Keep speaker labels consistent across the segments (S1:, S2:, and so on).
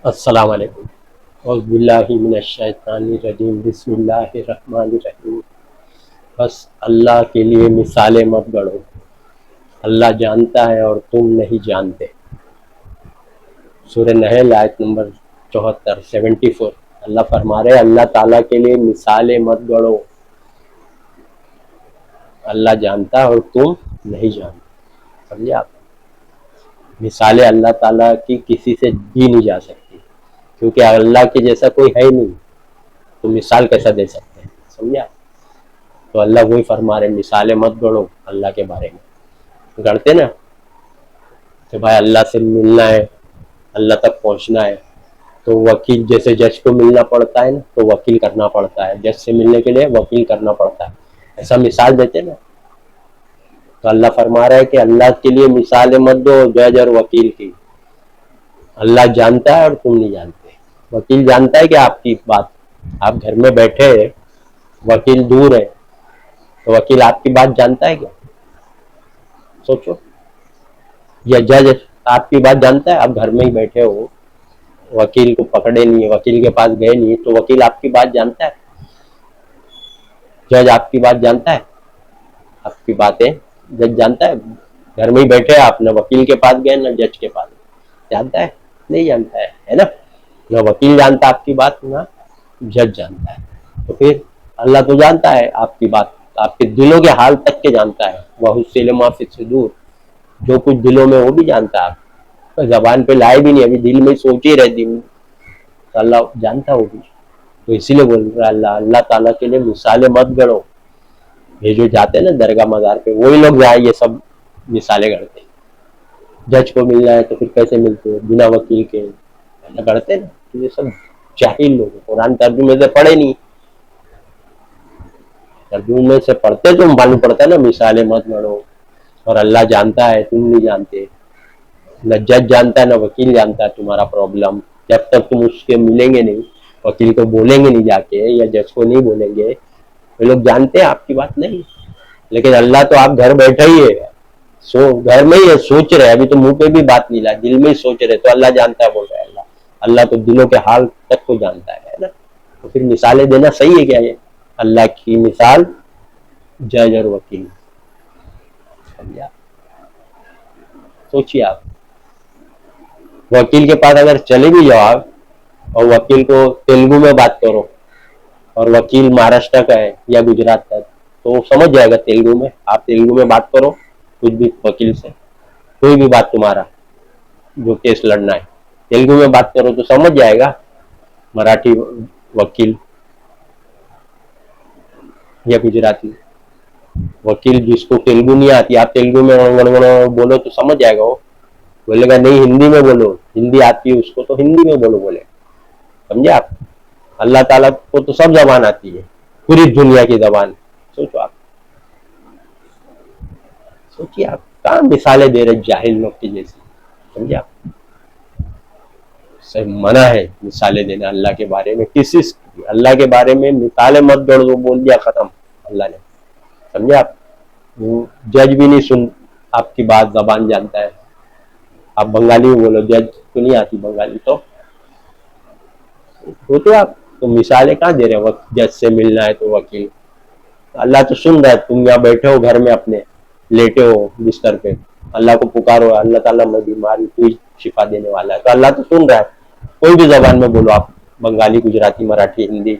S1: السلام علیکم۔ اعوذ باللہ من الشیطان الرجیم، بسم اللہ الرحمن الرحیم۔ بس اللہ کے لیے مثالیں مت گڑھو، اللہ جانتا ہے اور تم نہیں جانتے۔ سورہ نحل آیت نمبر 74 اللہ فرما رہے اللہ تعالیٰ کے لیے مثالیں مت گڑھو، اللہ جانتا ہے اور تم نہیں جانتے۔ سمجھے آپ؟ مثالیں اللہ تعالیٰ کی کسی سے دی نہیں جا سکتی، کیونکہ اللہ کے جیسا کوئی ہے ہی نہیں، تو مثال کیسا دے سکتے ہیں؟ سمجھا؟ تو اللہ وہی فرما رہے مثالیں مت گڑھو اللہ کے بارے میں۔ گڑھتے نا کہ بھائی اللہ سے ملنا ہے، اللہ تک پہنچنا ہے، تو وکیل جیسے جج کو ملنا پڑتا ہے نا، تو وکیل کرنا پڑتا ہے، جج سے ملنے کے لیے وکیل کرنا پڑتا ہے، ایسا مثال دیتے نا۔ تو اللہ فرما رہا ہے کہ اللہ کے لیے مثالیں مت دو جج اور وکیل کی، اللہ جانتا ہے اور تم نہیں جانتے۔ وکیل جانتا ہے کہ آپ کی بات، آپ گھر میں بیٹھے ہیں، وکیل دور ہے، تو وکیل آپ کی بات جانتا ہے کیا؟ سوچو۔ یا جج آپ کی بات جانتا ہے؟ آپ گھر میں ہی بیٹھے ہو، وکیل کو پکڑے نہیں، وکیل کے پاس گئے نہیں، تو وکیل آپ کی بات جانتا ہے؟ جج آپ کی بات جانتا ہے؟ آپ کی باتیں جج جانتا ہے؟ گھر میں ہی بیٹھے آپ، نہ وکیل کے پاس گئے نہ جج کے پاس، جانتا ہے؟ نہیں جانتا ہے نا؟ نہ وکیل جانتا آپ کی بات، نہ جج جانتا ہے۔ تو پھر اللہ تو جانتا ہے آپ کی بات، آپ کے دلوں کے حال تک کے جانتا ہے، وَحُصِّلَ مَا فِي الصُّدُورِ، جو کچھ دلوں میں وہ بھی جانتا ہے، آپ زبان پہ لائے بھی نہیں، ابھی دل میں سوچ ہی رہے دن، تو اللہ جانتا وہ بھی۔ تو اسی لیے بول رہا ہے اللہ تعالیٰ کے لیے مثالیں مت گڑھو۔ یہ جو جاتے ہیں نا درگاہ مزار پہ، وہی لوگ جائیں یہ سب مثالیں گڑھتے ہیں۔ جج کو ملنا ہے تو پھر کیسے ملتے ہیں بنا وکیل کے؟ گڑھتے نا، تو یہ سب جاہل لوگ ہیں، قرآن ترجمے سے پڑھے نہیں، ترجمے سے پڑھتے تو معلوم پڑتا ہے نا مثالیں مت گڑھو، اور اللہ جانتا ہے تم نہیں جانتے، نہ جج جانتا ہے نہ وکیل جانتا ہے تمہارا پرابلم، جب تک تم اس کے ملیں گے نہیں، وکیل کو بولیں گے نہیں جا کے، یا جج کو نہیں بولیں گے، وہ لوگ جانتے ہیں آپ کی بات نہیں۔ لیکن اللہ تو آپ گھر بیٹھے ہی ہے، گھر میں ہی ہے، سوچ رہے، ابھی تو منہ پہ بھی بات نہیں لائے، دل میں ہی سوچ رہے، تو اللہ جانتا ہے، بول رہا ہے اللہ تو دلوں کے حال تک کو جانتا ہے نا۔ تو پھر مثالیں دینا صحیح ہے کیا؟ یہ اللہ کی مثال جج اور وکیل، سمجھا؟ سوچیے آپ، وکیل کے پاس اگر چلے بھی جاؤ آپ، اور وکیل کو تیلگو میں بات کرو، اور وکیل مہاراشٹر کا ہے یا گجرات کا ہے، تو وہ سمجھ جائے گا تیلگو میں، آپ تیلگو میں بات کرو کچھ بھی وکیل سے، کوئی بھی بات تمہارا جو کیس لڑنا ہے، تیلگو میں بات کرو تو سمجھ جائے گا مراٹھی وکیل یا گجراتی وکیل۔ جس کو تیلگو نہیں آتی، آپ تیلگو میں بولو تو سمجھ جائے گا، وہ بولے گا نہیں ہندی میں بولو، ہندی آتی ہے اس کو تو ہندی میں بولو، بولے، سمجھے آپ؟ اللہ تعالیٰ کو تو سب زبان آتی ہے، پوری دنیا کی زبان۔ سوچو آپ، سوچیے آپ، کہاں مثالیں دے رہے جاہل لوگ کی جیسی، سمجھے آپ؟ سے منع ہے مثالیں دینا اللہ کے بارے میں، کسی اللہ کے بارے میں مثالیں مت گڑھ دو، بول دیا ختم اللہ نے، سمجھے آپ؟ جج بھی نہیں سن آپ کی بات، زبان جانتا ہے، آپ بنگالی میں بولو، جج کو نہیں آتی بنگالی، تو ہوتے آپ تو مثالیں کہاں دے رہے؟ وقت جج سے ملنا ہے تو وکیل، اللہ تو سن رہا ہے، تم یہاں بیٹھے ہو گھر میں اپنے، لیٹے ہو بستر پہ، اللہ کو پکارو اللہ تعالیٰ میں بیماری کوئی شفا دینے والا ہے، تو اللہ تو سن رہا ہے، کوئی بھی زبان میں بولو آپ، بنگالی، گجراتی، مراٹھی، ہندی،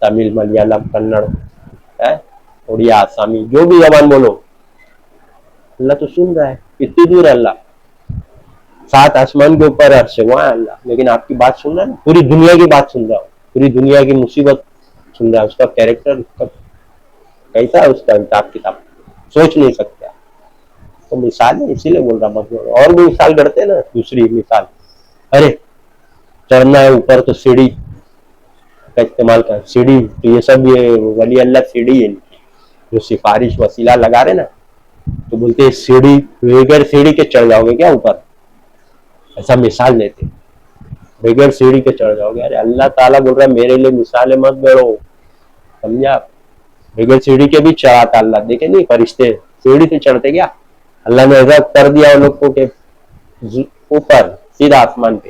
S1: تمل، ملیالم، کنڑ، اڑیا، آسامی، جو بھی زبان بولو اللہ تو سن رہا ہے۔ کتنی دور ہے اللہ؟ 7 آسمان کے اوپر عرش ہے، وہاں ہے اللہ، لیکن آپ کی بات سن رہا ہے نا، پوری دنیا کی بات سن رہا ہو، پوری دنیا کی مصیبت سن رہا ہے، اس کا کیریکٹر کیسا ہے، اس کا حساب کتاب سوچ نہیں سکتے۔ تو مثال ہے، اسی لیے بول رہا مت، اور بھی مثال کرتے ہیں نا، دوسری مثال، ارے چڑھنا ہے اوپر تو سیڑھی کا استعمال کر، سیڑھی تو یہ سب یہ ولی اللہ سیڑھی ہے جو سفارش وسیلہ لگا رہے نا، تو بولتے ہیں سیڑھی بغیر سیڑھی کے چڑھ جاؤ گے کیا اوپر، ایسا مثال دیتے، بغیر سیڑھی کے چڑھ جاؤ گے۔ ارے اللہ تعالیٰ بول رہا ہے میرے لیے مثالیں مت گڑھو، سمجھا؟ بغیر سیڑھی کے بھی چڑھاتا اللہ، دیکھیں نہیں فرشتے سیڑھی سے چڑھتے کیا؟ اللہ نے ایسا کر دیا ان لوگ کو کہ اوپر سیدھا آسمان پہ،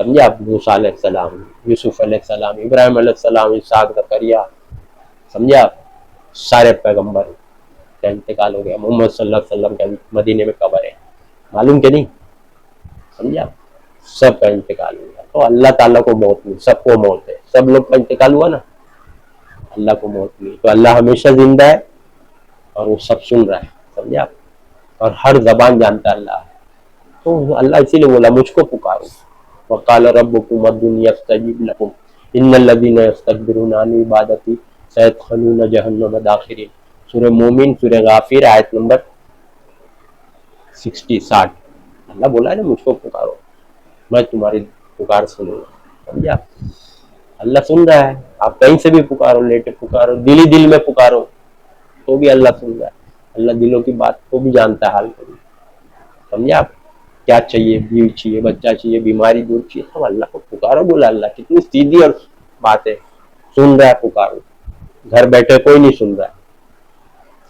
S1: سمجھے آپ؟ موسیٰ علیہ السلام، یوسف علیہ السلام، ابراہیم علیہ السلام، اسحاق، زکریا، سمجھے آپ؟ سارے پیغمبر کا انتقال ہو گیا. محمد صلی اللہ علیہ وسلم کا مدینے میں قبر ہے، معلوم کہ نہیں؟ سمجھے آپ؟ سب کا انتقال ہو گیا. تو اللہ تعالیٰ کو موت نہیں، سب کو موت ہے. سب لوگ کا انتقال ہوا نا، اللہ کو موت نہیں. تو اللہ ہمیشہ زندہ ہے اور وہ سب سن رہا ہے. سمجھے آپ؟ اور ہر زبان جانتا ہے اللہ. تو اللہ اسی لیے بولا مجھ کو پکارو. وقال ربکم ادعونی استجب لکم ان الذین یستکبرون عن عبادتی سیدخلون جہنم داخرین. سورہ مومن، سورہ غافر، آیت نمبر 60. اللہ بولا ہے نا مجھ کو پکارو، میں تمہاری پکار سنوں گا. سمجھا؟ اللہ سن رہا ہے. آپ کہیں سے بھی پکارو، لیٹے پکارو، دل ہی دل میں پکارو تو بھی اللہ سن رہا ہے. اللہ دلوں کی بات کو بھی جانتا ہے، حال کو بھی. سمجھا آپ؟ کیا چاہیے، بیوی چاہیے، بچہ چاہیے، بیماری دور چاہیے، سب اللہ کو پکارو. بولا اللہ کتنی سیدھی اور بات ہے. سن رہا ہے، پکارو. گھر بیٹھے کوئی نہیں سن رہا ہے.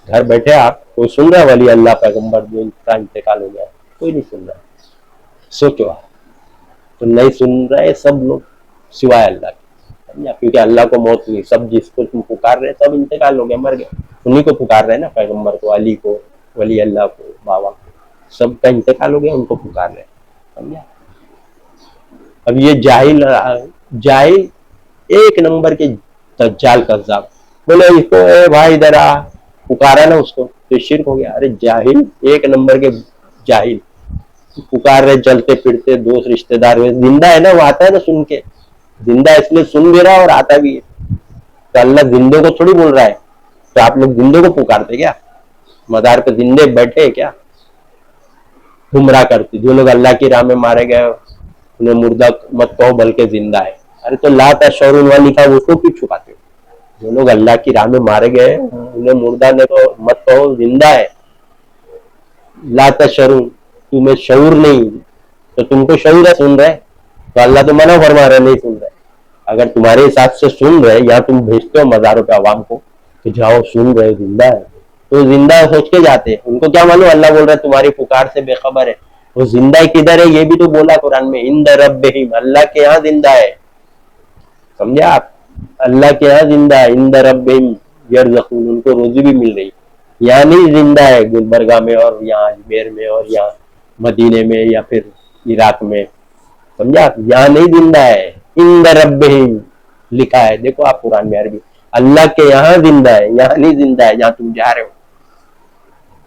S1: گھر بیٹھے آپ کوئی سن رہا ہے؟ ولی اللہ پیغمبر جو کا انتقال ہو گیا کوئی نہیں سن رہا ہے. سوچو آپ، تو نہیں سن رہے سب لوگ سوائے اللہ کے. کیونکہ اللہ کو موت نہیں. سب جس کو تم پکار رہے سب انتقال ہو گیا، مر گئے. انہیں کو پکار رہے نا، پیغمبر کو، علی کو، ولی اللہ کو، بابا کو، سب کا انتقال ہو گیا، ان کو پکار رہے. سمجھا؟ اب یہ جاہل ایک نمبر کے دجال کذاب بولے اس کو اے بھائی ادھر آ، پکارا نا اس کو تو شرک ہو گیا. ارے جاہل، ایک نمبر کے جاہل پکار رہے، چلتے پھرتے دوست رشتہ دار زندہ ہے نا، وہ آتا ہے نا سن کے. زندہ اس لیے سن بھی رہا اور آتا بھی ہے. تو اللہ زندوں کو تھوڑی بول رہا ہے. تو آپ لوگ زندوں کو پکارتے کیا؟ مزار پہ زندے بیٹھے کیا؟ گمراہ کرتے. جو لوگ اللہ کی راہ میں مارے گئے انہیں مردہ مت کہو بلکہ زندہ ہے. ارے تو لا تشعرون والا لکھا ہے، اس کو کیوں چھپاتے ہو؟ جو لوگ اللہ کی راہ میں مارے گئے انہیں مردہ مت کہو، زندہ ہے. لا تشعرون، تمہیں شعور نہیں تو تم کو شعور ہے، سن رہے. تو اللہ تو منع فرما رہے نہیں سن رہے. اگر تمہارے حساب سے سن رہے یا تم بھیجتے ہو مزاروں پہ عوام کو کہ جاؤ سن رہے زندہ ہے، تو زندہ سوچ کے جاتے. ان کو کیا معلوم اللہ بول رہا ہے تمہاری پکار سے بے خبر ہے. وہ زندہ کدھر ہے یہ بھی تو بولا قرآن میں، عند ربہم، اللہ کے یہاں زندہ ہے. سمجھا آپ؟ اللہ کے یہاں زندہ ہے. عند ربہم یرزقون، ان کو روزی بھی مل رہی. یہاں نہیں زندہ ہے گلبرگہ میں اور یہاں اجمیر میں اور یہاں مدینے میں یا پھر عراق میں. سمجھا؟ یہاں نہیں زندہ ہے. عند ربہم لکھا ہے، دیکھو آپ قرآن میں عربی. اللہ کے یہاں زندہ ہے، یہاں نہیں زندہ ہے جہاں تم جا رہے ہو.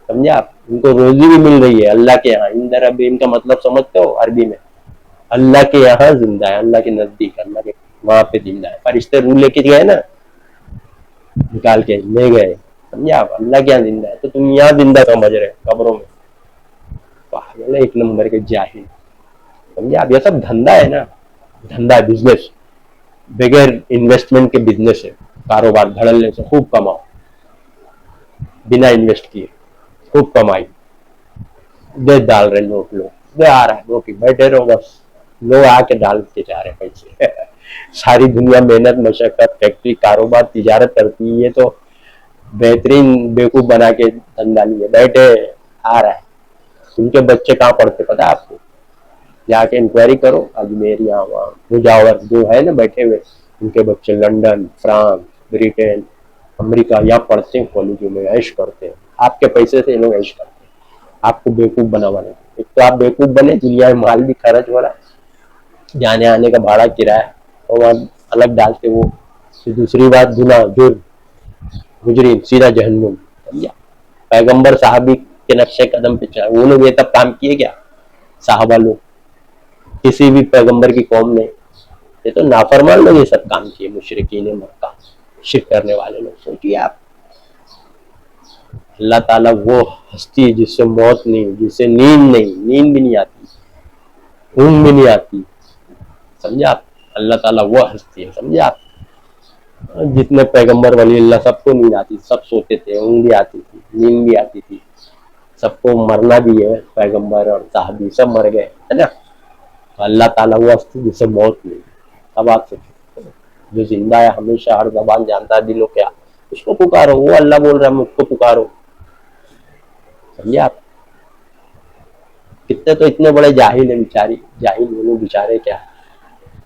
S1: سمجھا آپ؟ ان کو روزی بھی مل رہی ہے اللہ کے یہاں. عند ربہم کا مطلب سمجھتے ہو عربی میں؟ اللہ کے یہاں زندہ ہے، اللہ کے نزدیک، اللہ کے وہاں پہ زندہ ہے. فرشتے روح لے کے گئے نا، نکال کے لے گئے. سمجھا آپ؟ اللہ کے یہاں زندہ ہے تو تم یہاں زندہ سمجھ رہے قبروں میں. پاگل ہے، ایک نمبر کے جاہل. سمجھا آپ؟ یہ سب دھندا ہے نا، دھندا ہے، بزنس. بغیر انویسٹمنٹ کے بزنس ہے. کاروبار دھڑلنے سے خوب کماؤ، بنا انویسٹ کیے خوب کمائی. دے ڈال رہے نوٹ، لوگ دے آ رہا ہے نوٹ، بیٹھے رہو بس. لوگ آ کے ڈال کے جا رہے پیسے. ساری دنیا محنت مشقت فیکٹری کاروبار تجارت کرتی ہے، یہ تو بہترین بیوقوف بنا کے دھندا لیے بیٹھے آ رہا ہے. ان کے بچے کہاں پڑھتے پتا آپ کو؟ جا کے انکوائری کرو. اجمیر یہاں وہاں مجاور جو ہے نا بیٹھے ہوئے، ان کے بچے لنڈن، فرانس، بریٹن، امریکہ یہاں پڑھتے ہیں، کالجوں میں عیش کرتے ہیں. آپ کے پیسے سے یہ لوگ عیش کرتے ہیں. آپ کو بیوقوف بنا. ایک تو آپ بیوقوف بنے، دنیا میں مال بھی خرچ ہو رہا ہے، جانے آنے کا بھاڑا کرایہ اور وہاں الگ ڈالتے وہ. دوسری بات گناہ، جرم، مجرم، سیدھا جہنم. پیغمبر صحابی کے نقشے قدم پہ چلا، وہ لوگ یہ تب کام کیے کیا؟ صحابہ لوگ، کسی بھی پیغمبر کی قوم نے. یہ تو نافرمان لوگ یہ سب کام کیے، مشرکین مکہ، شرک کرنے والے لوگ. سوچیے آپ، اللہ تعالیٰ وہ ہستی جس سے موت نہیں، جس سے نیند نہیں، نیند بھی نہیں آتی، اونگ بھی نہیں آتی. سمجھا آپ؟ اللہ تعالیٰ وہ ہستی ہے. سمجھا آپ؟ جتنے پیغمبر ولی اللہ سب کو نیند آتی، سب سوتے تھے، اونگ بھی آتی تھی، نیند بھی آتی تھی. سب کو مرنا بھی ہے، پیغمبر اور صحابی سب مر گئے ہے نا. اللہ تعالیٰ وہ ہستی جس سے موت نہیں. اب آپ سوچو، جو زندہ ہے، ہمیشہ ہر زبان جانتا ہے دلوں کیا، اس کو پکارو. وہ اللہ بول رہا ہے مجھ کو پکارو. سمجھے آپ؟ کتنے تو اتنے بڑے جاہل ہیں بیچاری، جاہل وہ بیچارے کیا